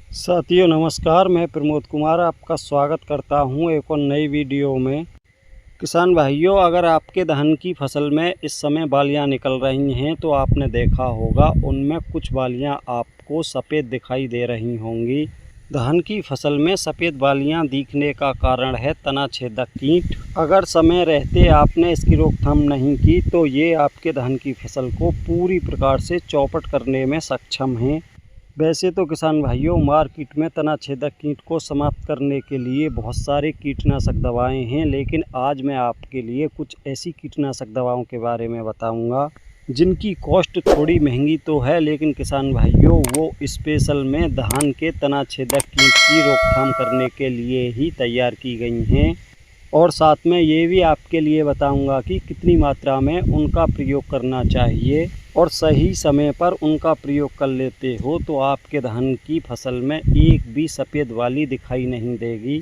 साथियों नमस्कार, मैं प्रमोद कुमार आपका स्वागत करता हूं एक और नई वीडियो में। किसान भाइयों, अगर आपके धान की फसल में इस समय बालियां निकल रही हैं तो आपने देखा होगा उनमें कुछ बालियां आपको सफ़ेद दिखाई दे रही होंगी। धान की फसल में सफ़ेद बालियां दिखने का कारण है तना छेदक कीट। अगर समय रहते आपने इसकी रोकथाम नहीं की तो ये आपके धान की फसल को पूरी प्रकार से चौपट करने में सक्षम हैं। वैसे तो किसान भाइयों, मार्केट में तना छेदक कीट को समाप्त करने के लिए बहुत सारे कीटनाशक दवाएं हैं, लेकिन आज मैं आपके लिए कुछ ऐसी कीटनाशक दवाओं के बारे में बताऊंगा जिनकी कॉस्ट थोड़ी महंगी तो है, लेकिन किसान भाइयों वो स्पेशल में धान के तना छेदक कीट की रोकथाम करने के लिए ही तैयार की गई हैं। और साथ में ये भी आपके लिए बताऊंगा कि कितनी मात्रा में उनका प्रयोग करना चाहिए, और सही समय पर उनका प्रयोग कर लेते हो तो आपके धान की फसल में एक भी सफ़ेद वाली दिखाई नहीं देगी।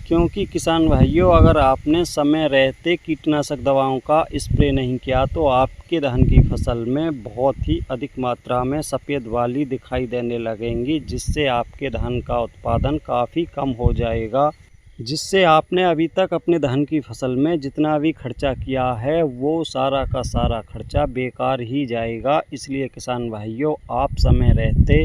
क्योंकि किसान भाइयों, अगर आपने समय रहते कीटनाशक दवाओं का स्प्रे नहीं किया तो आपके धान की फसल में बहुत ही अधिक मात्रा में सफ़ेद वाली दिखाई देने लगेंगी, जिससे आपके धान का उत्पादन काफ़ी कम हो जाएगा, जिससे आपने अभी तक अपने धान की फसल में जितना भी खर्चा किया है वो सारा का सारा खर्चा बेकार ही जाएगा। इसलिए किसान भाइयों, आप समय रहते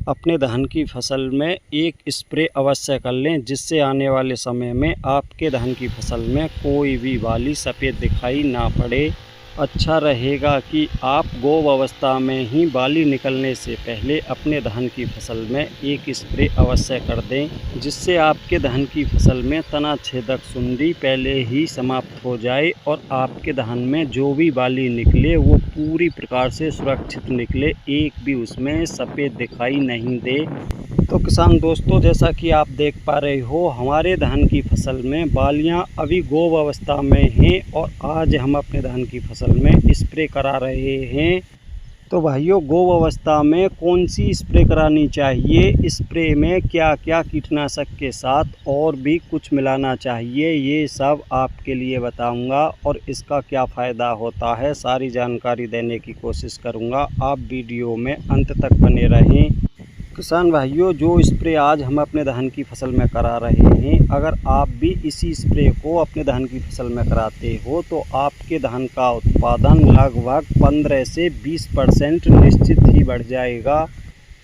अपने धान की फसल में एक स्प्रे अवश्य कर लें, जिससे आने वाले समय में आपके धान की फसल में कोई भी वाली सफ़ेद दिखाई ना पड़े। अच्छा रहेगा कि आप गोब अवस्था में ही बाली निकलने से पहले अपने धान की फसल में एक स्प्रे अवश्य कर दें, जिससे आपके धान की फसल में तना छेदक सुंडी पहले ही समाप्त हो जाए और आपके धान में जो भी बाली निकले वो पूरी प्रकार से सुरक्षित निकले, एक भी उसमें सफ़ेद दिखाई नहीं दे। तो किसान दोस्तों, जैसा कि आप देख पा रहे हो हमारे धान की फसल में बालियां अभी गोब अवस्था में हैं और आज हम अपने धान की फसल में स्प्रे करा रहे हैं। तो भाइयों, गोब अवस्था में कौन सी स्प्रे करानी चाहिए, स्प्रे में क्या क्या कीटनाशक के साथ और भी कुछ मिलाना चाहिए, ये सब आपके लिए बताऊंगा और इसका क्या फ़ायदा होता है सारी जानकारी देने की कोशिश करूंगा। आप वीडियो में अंत तक बने रहें। किसान भाइयों, जो स्प्रे आज हम अपने धान की फसल में करा रहे हैं, अगर आप भी इसी स्प्रे को अपने धान की फसल में कराते हो तो आपके धान का उत्पादन लगभग 15 से 20% निश्चित ही बढ़ जाएगा।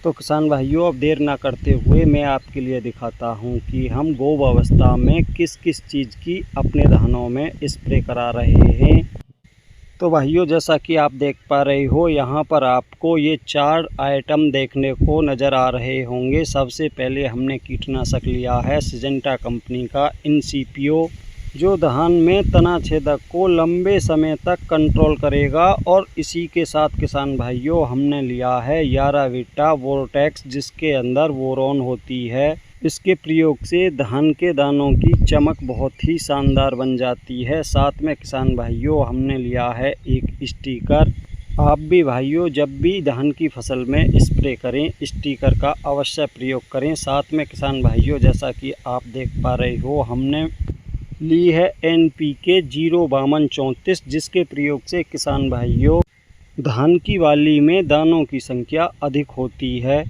तो किसान भाइयों, अब देर ना करते हुए मैं आपके लिए दिखाता हूं कि हम गोब अवस्था में किस किस चीज़ की अपने धानों में स्प्रे करा रहे हैं। तो भाइयों, जैसा कि आप देख पा रहे हो यहाँ पर आपको ये 4 आइटम देखने को नज़र आ रहे होंगे। सबसे पहले हमने कीटनाशक लिया है सिजेंटा कंपनी का इनसीपियो, जो धान में तना छेदक को लंबे समय तक कंट्रोल करेगा। और इसी के साथ किसान भाइयों हमने लिया है याराविटा वोर्टेक्स, जिसके अंदर बोरोन होती है। इसके प्रयोग से धान के दानों की चमक बहुत ही शानदार बन जाती है। साथ में किसान भाइयों हमने लिया है एक स्टिकर। आप भी भाइयों जब भी धान की फसल में स्प्रे करें स्टिकर का अवश्य प्रयोग करें। साथ में किसान भाइयों, जैसा कि आप देख पा रहे हो हमने ली है NPK 05234, जिसके प्रयोग से किसान भाइयों धान की वाली में दानों की संख्या अधिक होती है।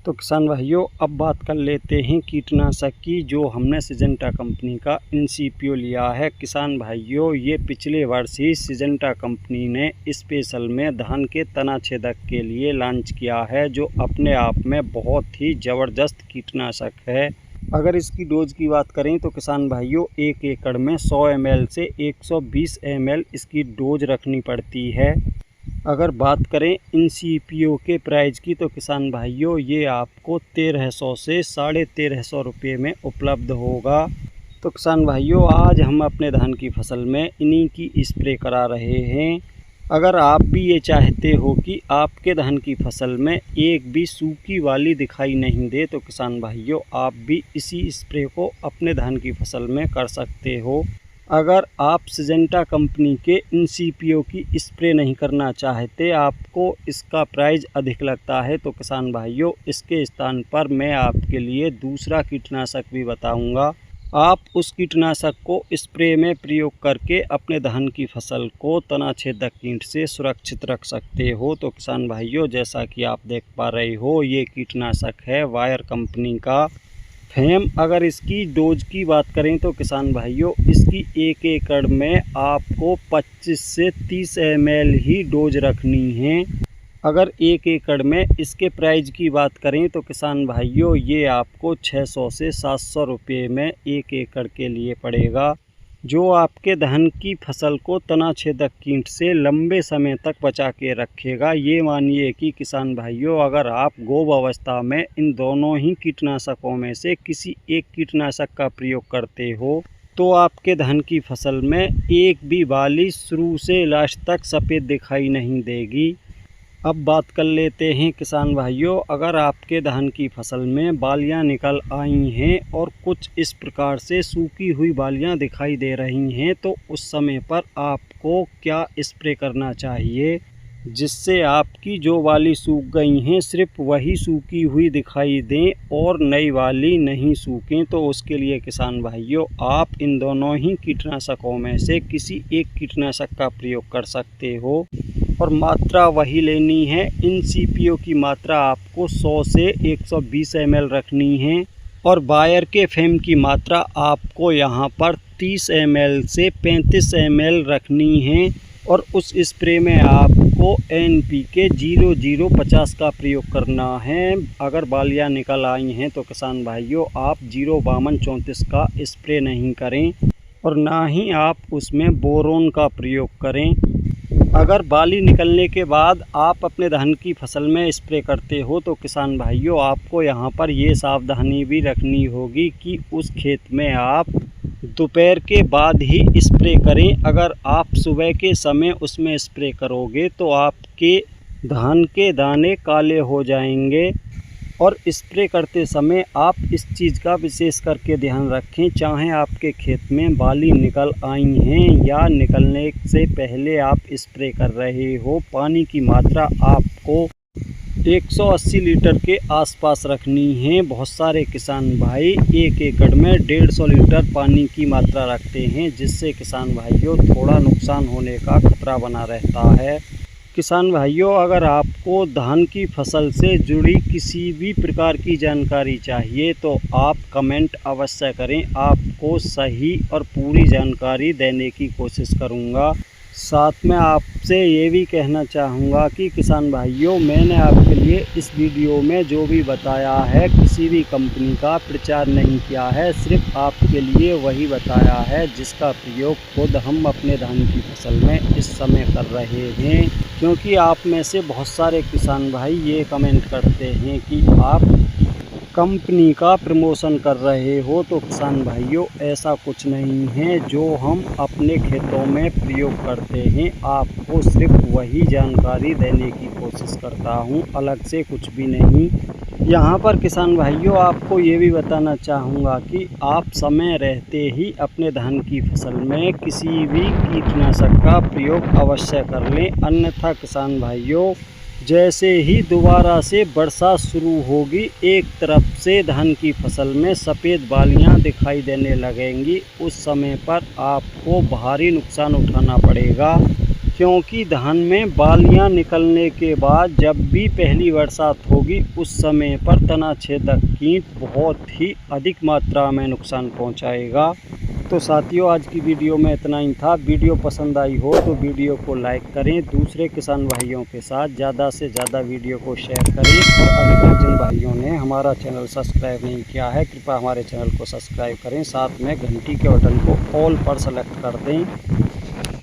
तो किसान भाइयों, अब बात कर लेते हैं कीटनाशक की, जो हमने सिजेंटा कंपनी का इनसीपियो लिया है। किसान भाइयों, ये पिछले वर्ष ही सिजेंटा कंपनी ने स्पेशल में धान के तना छेदक के लिए लॉन्च किया है, जो अपने आप में बहुत ही ज़बरदस्त कीटनाशक है। अगर इसकी डोज की बात करें तो किसान भाइयों 1 एकड़ में 100 ml से 120 ml इसकी डोज रखनी पड़ती है। अगर बात करें इनसीपियो के प्राइस की तो किसान भाइयों ये आपको 1300 से 1350 रुपये में उपलब्ध होगा। तो किसान भाइयों, आज हम अपने धान की फसल में इन्हीं की स्प्रे करा रहे हैं। अगर आप भी ये चाहते हो कि आपके धान की फसल में एक भी सूखी वाली दिखाई नहीं दे तो किसान भाइयों आप भी इसी स्प्रे को अपने धान की फसल में कर सकते हो। अगर आप सिजेंटा कंपनी के इनसीपियो की स्प्रे नहीं करना चाहते, आपको इसका प्राइस अधिक लगता है, तो किसान भाइयों इसके स्थान पर मैं आपके लिए दूसरा कीटनाशक भी बताऊंगा, आप उस कीटनाशक को स्प्रे में प्रयोग करके अपने धान की फसल को तना छेदक कीट से सुरक्षित रख सकते हो। तो किसान भाइयों, जैसा कि आप देख पा रहे हो, ये कीटनाशक है बायर कंपनी का फेम। अगर इसकी डोज की बात करें तो किसान भाइयों, इसकी 1 एकड़ में आपको 25 से 30 ml ही डोज रखनी है। अगर 1 एकड़ में इसके प्राइस की बात करें तो किसान भाइयों, ये आपको 600 से 700 रुपये में 1 एकड़ के लिए पड़ेगा, जो आपके धान की फसल को तना छेदक कीट से लंबे समय तक बचा के रखेगा। ये मानिए कि किसान भाइयों, अगर आप गोब अवस्था में इन दोनों ही कीटनाशकों में से किसी एक कीटनाशक का प्रयोग करते हो तो आपके धान की फसल में एक भी बाली शुरू से लास्ट तक सफ़ेद दिखाई नहीं देगी। अब बात कर लेते हैं किसान भाइयों, अगर आपके धान की फसल में बालियां निकल आई हैं और कुछ इस प्रकार से सूखी हुई बालियां दिखाई दे रही हैं, तो उस समय पर आपको क्या स्प्रे करना चाहिए जिससे आपकी जो बाली सूख गई हैं सिर्फ वही सूखी हुई दिखाई दें और नई बाली नहीं सूखें। तो उसके लिए किसान भाइयों, आप इन दोनों ही कीटनाशकों में से किसी एक कीटनाशक का प्रयोग कर सकते हो और मात्रा वही लेनी है। इन सीपीओ की मात्रा आपको 100 से 120 ml रखनी है और बायर के फेम की मात्रा आपको यहाँ पर 30 ml से 35 ml रखनी है और उस स्प्रे में आपको NPK 0050 का प्रयोग करना है। अगर बालियाँ निकल आई हैं तो किसान भाइयों, आप 05234 का स्प्रे नहीं करें और ना ही आप उसमें बोरोन का प्रयोग करें। अगर बाली निकलने के बाद आप अपने धान की फसल में स्प्रे करते हो तो किसान भाइयों, आपको यहाँ पर ये सावधानी भी रखनी होगी कि उस खेत में आप दोपहर के बाद ही स्प्रे करें। अगर आप सुबह के समय उसमें स्प्रे करोगे तो आपके धान के दाने काले हो जाएंगे। और स्प्रे करते समय आप इस चीज़ का विशेष करके ध्यान रखें, चाहे आपके खेत में बाली निकल आई हैं या निकलने से पहले आप स्प्रे कर रहे हो, पानी की मात्रा आपको 180 लीटर के आसपास रखनी है। बहुत सारे किसान भाई 1 एकड़ में 150 लीटर पानी की मात्रा रखते हैं, जिससे किसान भाइयों थोड़ा नुकसान होने का खतरा बना रहता है। किसान भाइयों, अगर आपको धान की फसल से जुड़ी किसी भी प्रकार की जानकारी चाहिए तो आप कमेंट अवश्य करें, आपको सही और पूरी जानकारी देने की कोशिश करूंगा। साथ में आपसे ये भी कहना चाहूँगा कि किसान भाइयों, मैंने आपके लिए इस वीडियो में जो भी बताया है किसी भी कंपनी का प्रचार नहीं किया है, सिर्फ आपके लिए वही बताया है जिसका प्रयोग खुद हम अपने धान की फसल में इस समय कर रहे हैं। क्योंकि आप में से बहुत सारे किसान भाई ये कमेंट करते हैं कि आप कंपनी का प्रमोशन कर रहे हो, तो किसान भाइयों ऐसा कुछ नहीं है। जो हम अपने खेतों में प्रयोग करते हैं आपको सिर्फ वही जानकारी देने की कोशिश करता हूं, अलग से कुछ भी नहीं। यहाँ पर किसान भाइयों आपको ये भी बताना चाहूँगा कि आप समय रहते ही अपने धान की फसल में किसी भी कीटनाशक का प्रयोग अवश्य कर लें, अन्यथा किसान भाइयों जैसे ही दोबारा से बरसात शुरू होगी, एक तरफ से धान की फसल में सफ़ेद बालियां दिखाई देने लगेंगी, उस समय पर आपको भारी नुकसान उठाना पड़ेगा। क्योंकि धान में बालियां निकलने के बाद जब भी पहली बरसात होगी उस समय पर तना छेदक कीट बहुत ही अधिक मात्रा में नुकसान पहुंचाएगा। तो साथियों, आज की वीडियो में इतना ही था। वीडियो पसंद आई हो तो वीडियो को लाइक करें, दूसरे किसान भाइयों के साथ ज़्यादा से ज़्यादा वीडियो को शेयर करें और अभी तक जिन भाइयों ने हमारा चैनल सब्सक्राइब नहीं किया है कृपया हमारे चैनल को सब्सक्राइब करें, साथ में घंटी के बटन को ऑल पर सेलेक्ट कर दें